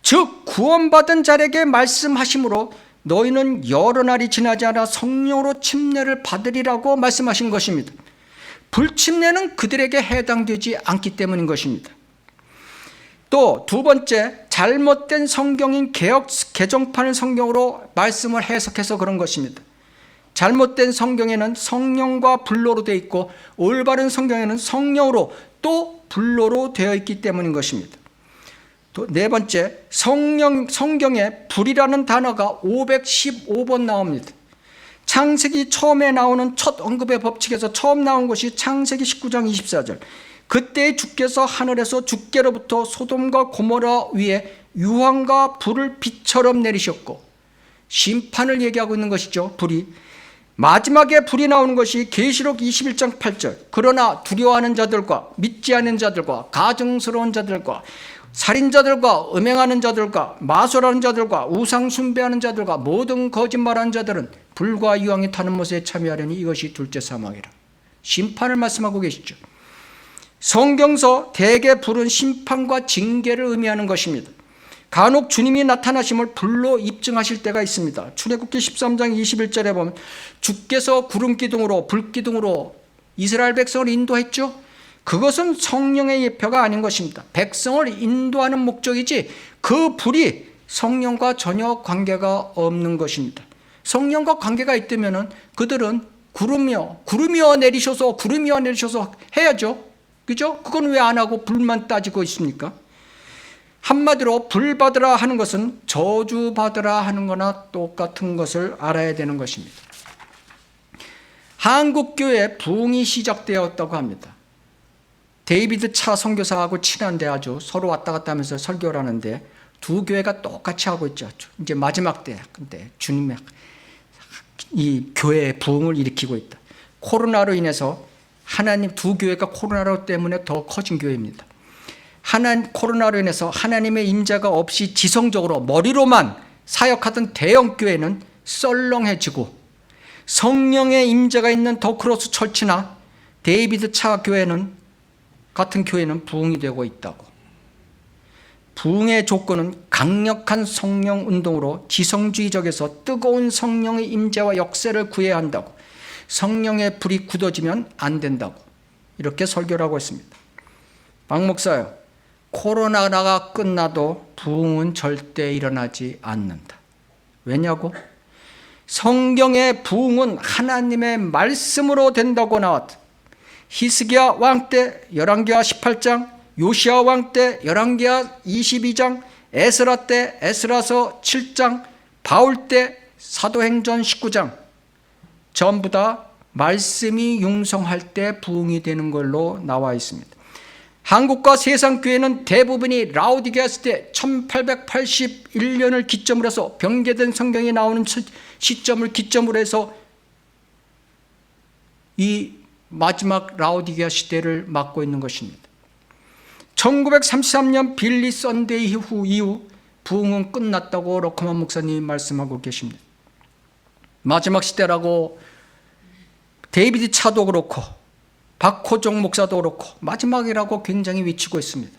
즉 구원받은 자에게 말씀하심으로 너희는 여러 날이 지나지 않아 성령으로 침례를 받으리라고 말씀하신 것입니다. 불침례는 그들에게 해당되지 않기 때문인 것입니다. 또 두 번째, 잘못된 성경인 개정판 성경으로 말씀을 해석해서 그런 것입니다. 잘못된 성경에는 성령과 불로로 되어 있고 올바른 성경에는 성령으로 또 불로로 되어 있기 때문인 것입니다. 또 네 번째, 성경에 불이라는 단어가 515번 나옵니다. 창세기 처음에 나오는 첫 언급의 법칙에서 처음 나온 것이 창세기 19장 24절. 그때 주께서 하늘에서 주께로부터 소돔과 고모라 위에 유황과 불을 비처럼 내리셨고, 심판을 얘기하고 있는 것이죠. 불이. 마지막에 불이 나오는 것이 계시록 21장 8절. 그러나 두려워하는 자들과 믿지 않는 자들과 가증스러운 자들과 살인자들과 음행하는 자들과 마술하는 자들과 우상 숭배하는 자들과 모든 거짓말하는 자들은 불과 유황이 타는 못에 참여하려니 이것이 둘째 사망이라. 심판을 말씀하고 계시죠. 성경서 대개 불은 심판과 징계를 의미하는 것입니다. 간혹 주님이 나타나심을 불로 입증하실 때가 있습니다. 출애굽기 13장 21절에 보면 주께서 구름기둥으로 불기둥으로 이스라엘 백성을 인도했죠. 그것은 성령의 예표가 아닌 것입니다. 백성을 인도하는 목적이지 그 불이 성령과 전혀 관계가 없는 것입니다. 성령과 관계가 있다면 그들은 구름이여 내리셔서 해야죠. 그죠? 그건 왜 안 하고 불만 따지고 있습니까? 한마디로 불 받으라 하는 것은 저주 받으라 하는 거나 똑같은 것을 알아야 되는 것입니다. 한국교회 부흥이 시작되었다고 합니다. 데이비드 차 선교사하고 친한데 아주 서로 왔다 갔다 하면서 설교를 하는데 두 교회가 똑같이 하고 있죠. 이제 마지막 때, 근데 주님의 이 교회의 부흥을 일으키고 있다. 코로나로 인해서 두 교회가 코로나 때문에 더 커진 교회입니다. 코로나로 인해서 하나님의 임재가 없이 지성적으로 머리로만 사역하던 대형 교회는 썰렁해지고 성령의 임재가 있는 더크로스 철치나 데이비드 차 교회는 같은 교회는 부흥이 되고 있다고. 부흥의 조건은 강력한 성령 운동으로 지성주의적에서 뜨거운 성령의 임재와 역사를 구해야 한다고. 성령의 불이 굳어지면 안 된다고. 이렇게 설교를 하고 있습니다. 박 목사요, 코로나가 끝나도 부흥은 절대 일어나지 않는다. 왜냐고? 성경의 부흥은 하나님의 말씀으로 된다고 나왔다. 히스기야 왕 때 열왕기하 18장, 요시야 왕 때 열왕기하 22장, 에스라 때 에스라서 7장, 바울 때 사도행전 19장, 전부 다 말씀이 융성할 때 부흥이 되는 걸로 나와 있습니다. 한국과 세상교회는 대부분이 라오디게아 시대 1881년을 기점으로 해서 병개된 성경이 나오는 시점을 기점으로 해서 이 마지막 라오디게아 시대를 맞고 있는 것입니다. 1933년 빌리 썬데이 이후 부흥은 끝났다고 러커만 목사님 말씀하고 계십니다. 마지막 시대라고 데이비드 차도 그렇고 박호종 목사도 그렇고 마지막이라고 굉장히 외치고 있습니다.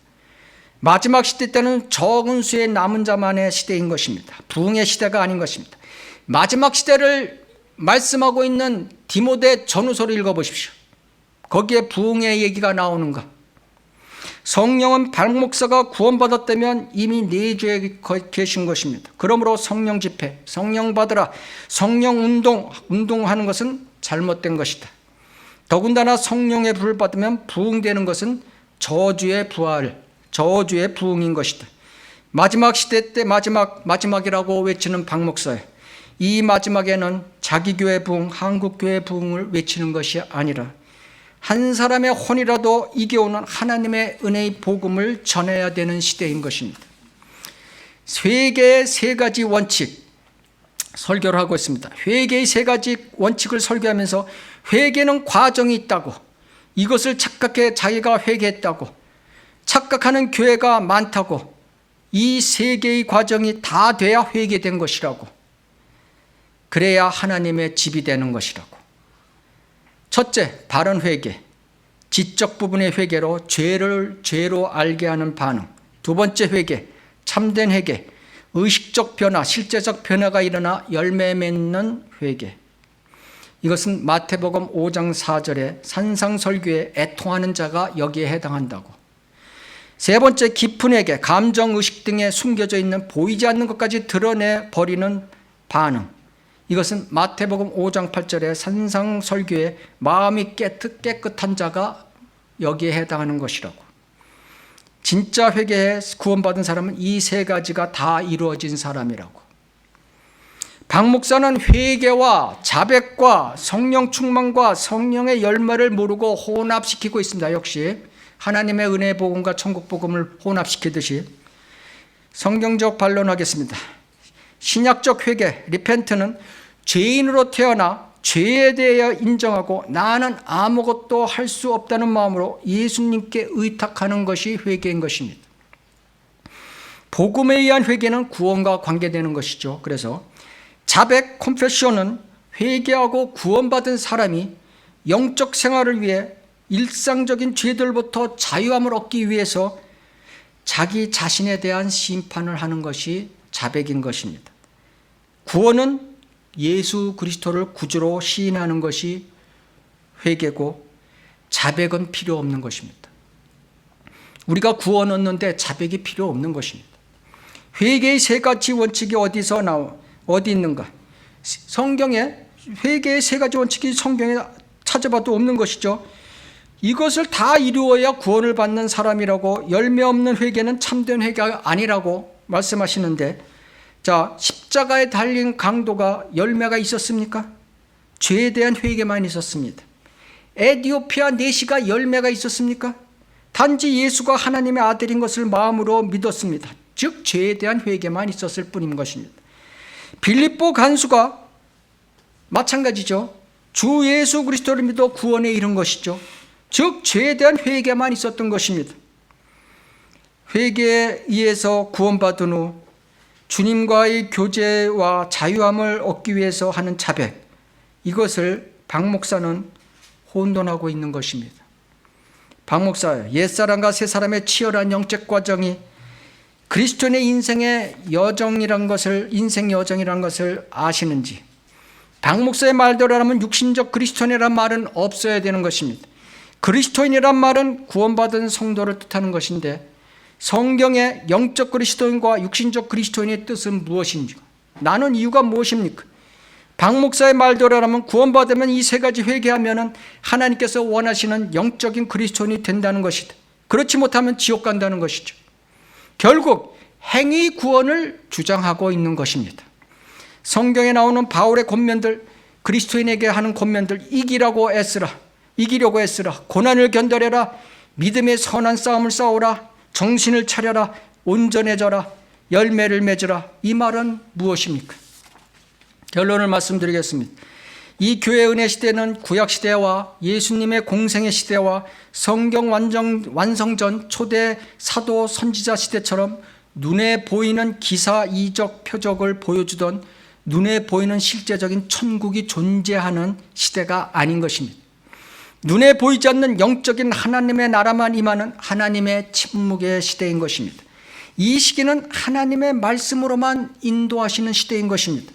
마지막 시대 때는 적은 수의 남은 자만의 시대인 것입니다. 부흥의 시대가 아닌 것입니다. 마지막 시대를 말씀하고 있는 디모데 전후서를 읽어보십시오. 거기에 부흥의 얘기가 나오는가? 성령은 박 목사가 구원받았다면 이미 내주에 계신 것입니다. 그러므로 성령 집회, 성령 받으라, 성령 운동하는 것은 잘못된 것이다. 더군다나 성령의 불을 받으면 부흥되는 것은 저주의 부활, 저주의 부흥인 것이다. 마지막 시대 때 마지막이라고 외치는 박 목사예요. 이 마지막에는 자기 교회 부흥, 한국 교회 부흥을 외치는 것이 아니라 한 사람의 혼이라도 이겨오는 하나님의 은혜의 복음을 전해야 되는 시대인 것입니다. 회개의 세 가지 원칙 설교를 하고 있습니다. 회개의 세 가지 원칙을 설교하면서 회개는 과정이 있다고, 이것을 착각해 자기가 회개했다고, 착각하는 교회가 많다고, 이 세 개의 과정이 다 돼야 회개된 것이라고, 그래야 하나님의 집이 되는 것이라고. 첫째, 바른 회개, 지적 부분의 회개로 죄를 죄로 알게 하는 반응. 두 번째 회개, 참된 회개, 의식적 변화, 실제적 변화가 일어나 열매 맺는 회개. 이것은 마태복음 5장 4절에 산상설교에 애통하는 자가 여기에 해당한다고. 세 번째, 깊은 회개, 감정, 의식 등에 숨겨져 있는 보이지 않는 것까지 드러내 버리는 반응. 이것은 마태복음 5장 8절에 산상설교에 마음이 깨끗한 자가 여기에 해당하는 것이라고. 진짜 회개에 구원받은 사람은 이 세 가지가 다 이루어진 사람이라고. 박 목사는 회개와 자백과 성령 충만과 성령의 열매를 모르고 혼합시키고 있습니다. 역시 하나님의 은혜의 복음과 천국 복음을 혼합시키듯이. 성경적 반론하겠습니다. 신약적 회개, 리펜트는 죄인으로 태어나 죄에 대하여 인정하고 나는 아무것도 할 수 없다는 마음으로 예수님께 의탁하는 것이 회개인 것입니다. 복음에 의한 회개는 구원과 관계되는 것이죠. 그래서 자백, 컴패션은 회개하고 구원받은 사람이 영적 생활을 위해 일상적인 죄들부터 자유함을 얻기 위해서 자기 자신에 대한 심판을 하는 것이 자백인 것입니다. 구원은 예수 그리스도를 구주로 시인하는 것이 회개고, 자백은 필요 없는 것입니다. 우리가 구원 얻는데 자백이 필요 없는 것입니다. 회개의 세 가지 원칙이 어디 있는가? 성경에 회개의 세 가지 원칙이 성경에 찾아봐도 없는 것이죠. 이것을 다 이루어야 구원을 받는 사람이라고, 열매 없는 회개는 참된 회개가 아니라고 말씀하시는데, 자, 십자가에 달린 강도가 열매가 있었습니까? 죄에 대한 회개만 있었습니다. 에티오피아 내시가 열매가 있었습니까? 단지 예수가 하나님의 아들인 것을 마음으로 믿었습니다. 즉 죄에 대한 회개만 있었을 뿐인 것입니다. 빌립보 간수가 마찬가지죠. 주 예수 그리스도를 믿어 구원에 이른 것이죠. 즉 죄에 대한 회개만 있었던 것입니다. 회개에 의해서 구원받은 후 주님과의 교제와 자유함을 얻기 위해서 하는 자백, 이것을 박 목사는 혼돈하고 있는 것입니다. 박 목사, 옛사람과 새사람의 치열한 영적 과정이 그리스도인의 인생 여정이라는 것을 아시는지, 박 목사의 말대로라면 육신적 그리스도인이란 말은 없어야 되는 것입니다. 그리스도인이란 말은 구원받은 성도를 뜻하는 것인데, 성경의 영적 그리스도인과 육신적 그리스도인의 뜻은 무엇인지, 나눈 이유가 무엇입니까? 박 목사의 말대로라면 구원받으면 이 세 가지 회개하면 하나님께서 원하시는 영적인 그리스도인이 된다는 것이다. 그렇지 못하면 지옥 간다는 것이죠. 결국 행위 구원을 주장하고 있는 것입니다. 성경에 나오는 바울의 권면들, 그리스도인에게 하는 권면들, 이기려고 애쓰라, 고난을 견뎌내라, 믿음의 선한 싸움을 싸우라, 정신을 차려라, 온전해져라, 열매를 맺으라. 이 말은 무엇입니까? 결론을 말씀드리겠습니다. 이 교회 은혜 시대는 구약 시대와 예수님의 공생의 시대와 성경 완성 전 초대 사도 선지자 시대처럼 눈에 보이는 기사 이적 표적을 보여주던 눈에 보이는 실제적인 천국이 존재하는 시대가 아닌 것입니다. 눈에 보이지 않는 영적인 하나님의 나라만 임하는 하나님의 침묵의 시대인 것입니다. 이 시기는 하나님의 말씀으로만 인도하시는 시대인 것입니다.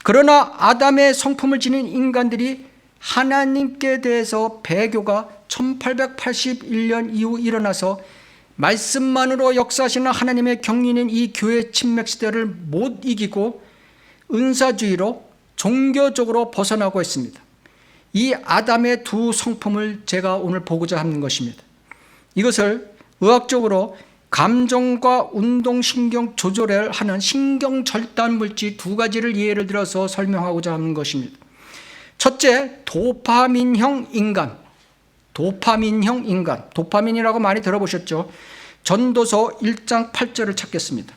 그러나 아담의 성품을 지닌 인간들이 하나님께 대해서 배교가 1881년 이후 일어나서 말씀만으로 역사하시는 하나님의 경륜인 이 교회 침맥 시대를 못 이기고 은사주의로 종교적으로 벗어나고 있습니다. 이 아담의 두 성품을 제가 오늘 보고자 하는 것입니다. 이것을 의학적으로 감정과 운동신경 조절을 하는 신경절단 물질 두 가지를 예를 들어서 설명하고자 하는 것입니다. 첫째, 도파민형 인간. 도파민이라고 많이 들어보셨죠? 전도서 1장 8절을 찾겠습니다.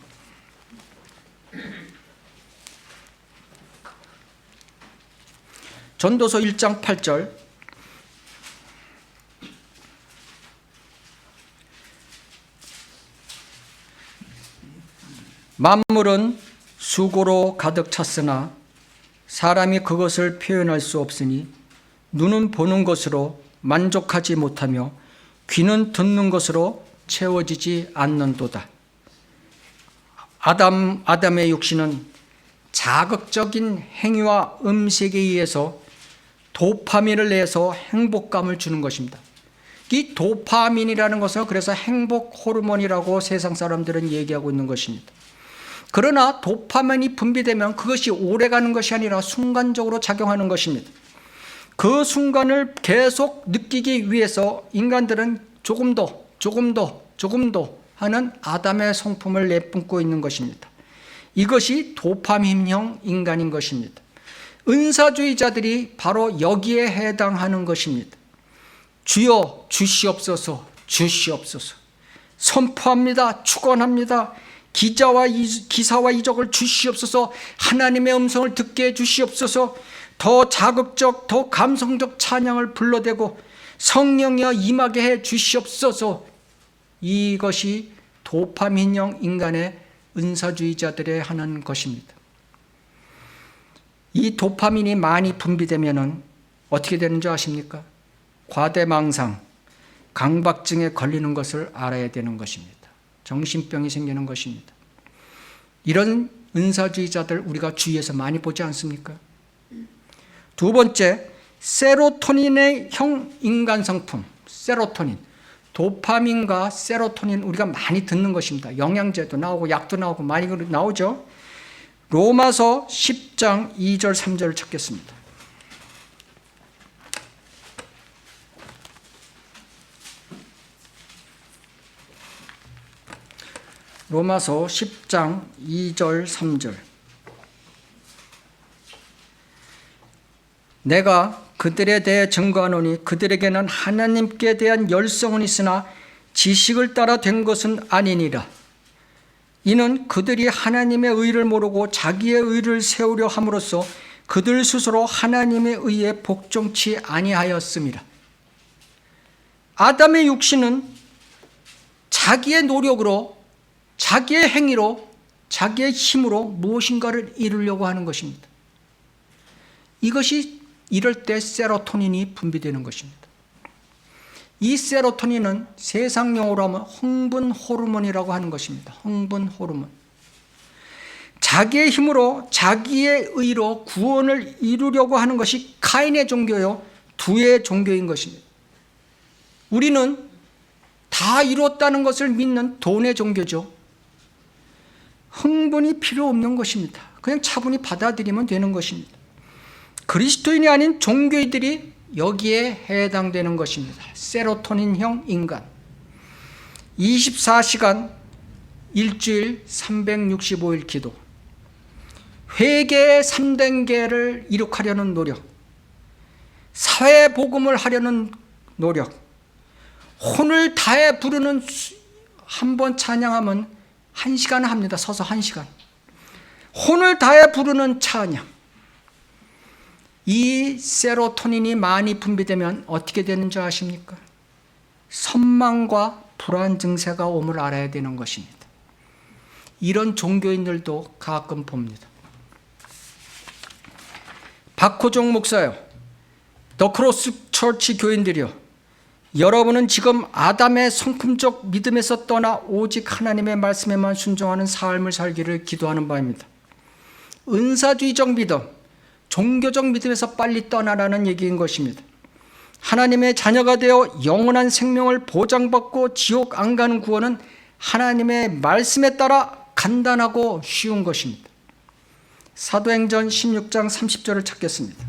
전도서 1장 8절. 만물은 수고로 가득 찼으나 사람이 그것을 표현할 수 없으니 눈은 보는 것으로 만족하지 못하며 귀는 듣는 것으로 채워지지 않는도다. 아담의 육신은 자극적인 행위와 음식에 의해서 도파민을 내서 행복감을 주는 것입니다. 이 도파민이라는 것은 그래서 행복 호르몬이라고 세상 사람들은 얘기하고 있는 것입니다. 그러나 도파민이 분비되면 그것이 오래가는 것이 아니라 순간적으로 작용하는 것입니다. 그 순간을 계속 느끼기 위해서 인간들은 조금 더 하는 아담의 성품을 내뿜고 있는 것입니다. 이것이 도파민형 인간인 것입니다. 은사주의자들이 바로 여기에 해당하는 것입니다. 주여 주시옵소서, 주시옵소서. 선포합니다. 축원합니다. 기사와 이적을 주시옵소서. 하나님의 음성을 듣게 해주시옵소서. 더 자극적, 더 감성적 찬양을 불러대고 성령이여 임하게 해 주시옵소서. 이것이 도파민형 인간의 은사주의자들의 하는 것입니다. 이 도파민이 많이 분비되면 어떻게 되는 줄 아십니까? 과대망상, 강박증에 걸리는 것을 알아야 되는 것입니다. 정신병이 생기는 것입니다. 이런 은사주의자들 우리가 주위에서 많이 보지 않습니까? 두 번째, 세로토닌의 형 인간 성품. 세로토닌. 도파민과 세로토닌 우리가 많이 듣는 것입니다. 영양제도 나오고 약도 나오고 많이 나오죠. 로마서 10장 2절 3절을 찾겠습니다. 로마서 10장 2절 3절. 내가 그들에 대해 증거하노니 그들에게는 하나님께 대한 열성은 있으나 지식을 따라 된 것은 아니니라. 이는 그들이 하나님의 의를 모르고 자기의 의를 세우려 함으로써 그들 스스로 하나님의 의에 복종치 아니하였음이라. 아담의 육신은 자기의 노력으로, 자기의 행위로, 자기의 힘으로 무엇인가를 이루려고 하는 것입니다. 이것이 이럴 때 세로토닌이 분비되는 것입니다. 이 세로토닌은 세상 용어로 하면 흥분 호르몬이라고 하는 것입니다. 흥분 호르몬. 자기의 힘으로 자기의 의로 구원을 이루려고 하는 것이 카인의 종교요, 두의 종교인 것입니다. 우리는 다 이뤘다는 것을 믿는 돈의 종교죠. 흥분이 필요 없는 것입니다. 그냥 차분히 받아들이면 되는 것입니다. 그리스도인이 아닌 종교인들이 여기에 해당되는 것입니다. 세로토닌형 인간. 24시간 일주일 365일 기도. 회개의 3단계를 이룩하려는 노력. 사회 복음을 하려는 노력. 혼을 다해 부르는, 한 번 찬양하면 1시간 합니다. 서서 1시간. 혼을 다해 부르는 찬양. 이 세로토닌이 많이 분비되면 어떻게 되는 줄 아십니까? 선망과 불안 증세가 옴을 알아야 되는 것입니다. 이런 종교인들도 가끔 봅니다. 박호종 목사요, 더 크로스 처치 교인들이요, 여러분은 지금 아담의 성품적 믿음에서 떠나 오직 하나님의 말씀에만 순종하는 삶을 살기를 기도하는 바입니다. 은사주의적 믿음, 종교적 믿음에서 빨리 떠나라는 얘기인 것입니다. 하나님의 자녀가 되어 영원한 생명을 보장받고 지옥 안 가는 구원은 하나님의 말씀에 따라 간단하고 쉬운 것입니다. 사도행전 16장 30절을 찾겠습니다.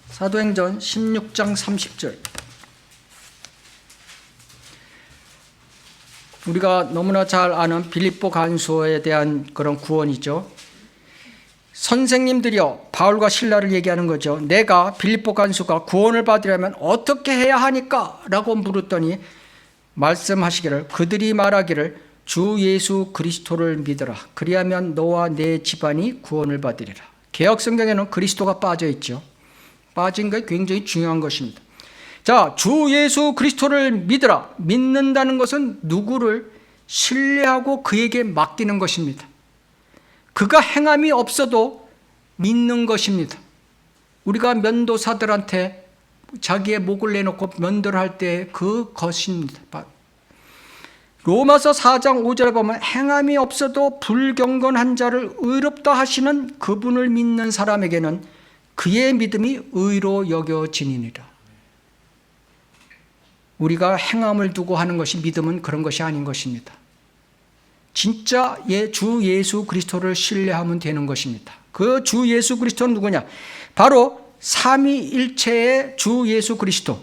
사도행전 16장 30절. 우리가 너무나 잘 아는 빌립보 간수에 대한 그런 구원이죠. 선생님들이여, 바울과 실라를 얘기하는 거죠. 내가 빌립보 간수가 구원을 받으려면 어떻게 해야 하니까? 라고 물었더니 말씀하시기를, 그들이 말하기를 주 예수 그리스도를 믿으라. 그리하면 너와 내 집안이 구원을 받으리라. 개역 성경에는 그리스도가 빠져 있죠. 빠진 게 굉장히 중요한 것입니다. 자, 주 예수 그리스도를 믿으라. 믿는다는 것은 누구를 신뢰하고 그에게 맡기는 것입니다. 그가 행함이 없어도 믿는 것입니다. 우리가 면도사들한테 자기의 목을 내놓고 면도를 할 때 그것입니다. 로마서 4장 5절에 보면 행함이 없어도 불경건한 자를 의롭다 하시는 그분을 믿는 사람에게는 그의 믿음이 의로 여겨지니라. 우리가 행함을 두고 하는 것이 믿음은 그런 것이 아닌 것입니다. 진짜 주 예수 그리스도를 신뢰하면 되는 것입니다. 그 주 예수 그리스도는 누구냐? 바로 삼위일체의 주 예수 그리스도.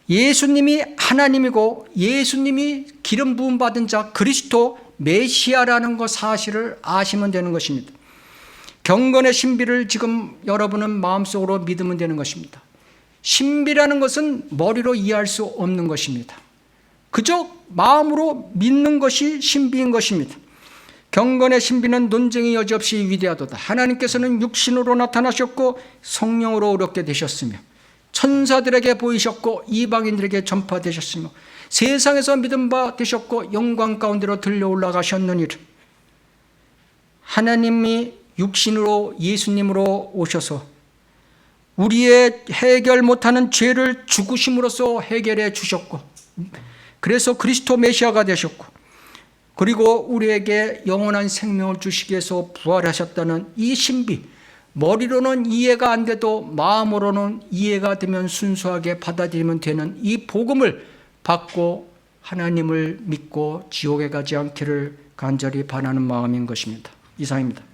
예수님이 하나님이고 예수님이 기름 부음 받은 자 그리스도 메시아라는 것 사실을 아시면 되는 것입니다. 경건의 신비를 지금 여러분은 마음속으로 믿으면 되는 것입니다. 신비라는 것은 머리로 이해할 수 없는 것입니다. 그저 마음으로 믿는 것이 신비인 것입니다. 경건의 신비는 논쟁이 여지없이 위대하도다. 하나님께서는 육신으로 나타나셨고 성령으로 어렵게 되셨으며 천사들에게 보이셨고 이방인들에게 전파되셨으며 세상에서 믿음 바 되셨고 영광 가운데로 들려 올라가셨느니라. 하나님이 육신으로 예수님으로 오셔서 우리의 해결 못하는 죄를 죽으심으로써 해결해 주셨고, 그래서 그리스도 메시아가 되셨고, 그리고 우리에게 영원한 생명을 주시기 위해서 부활하셨다는 이 신비, 머리로는 이해가 안 돼도 마음으로는 이해가 되면 순수하게 받아들이면 되는 이 복음을 받고 하나님을 믿고 지옥에 가지 않기를 간절히 바라는 마음인 것입니다. 이상입니다.